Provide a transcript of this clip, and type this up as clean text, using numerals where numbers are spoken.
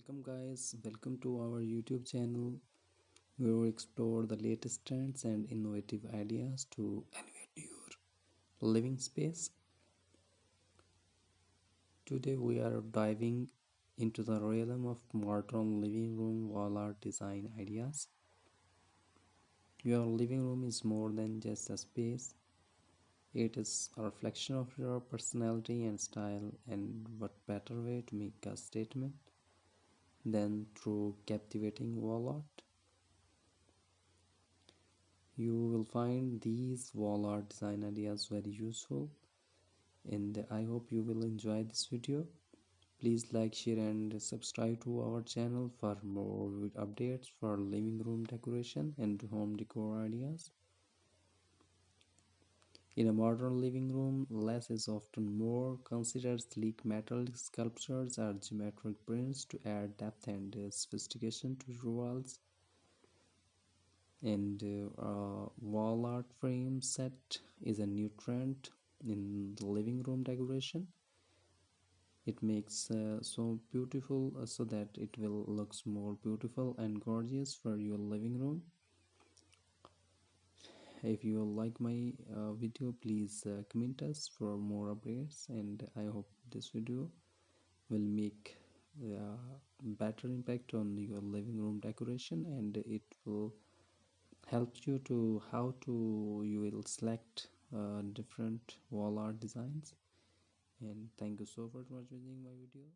Welcome guys, welcome to our YouTube channel where we explore the latest trends and innovative ideas to elevate your living space. Today we are diving into the realm of modern living room wall art design ideas. Your living room is more than just a space. It is a reflection of your personality and style, and what better way to make a statement than through captivating wall art. You will find these wall art design ideas very useful, and I hope you will enjoy this video. Please like, share and subscribe to our channel for more updates for living room decoration and home decor ideas. In a modern living room, less is often more. Consider sleek metal sculptures or geometric prints to add depth and sophistication to your walls. And wall art frame set is a new trend in the living room decoration. It makes so beautiful so that it will looks more beautiful and gorgeous for your living room. If you like my video, please comment us for more updates, and I hope this video will make better impact on your living room decoration, and it will helps you to how to you will select different wall art designs. And thank you so much for watching my video.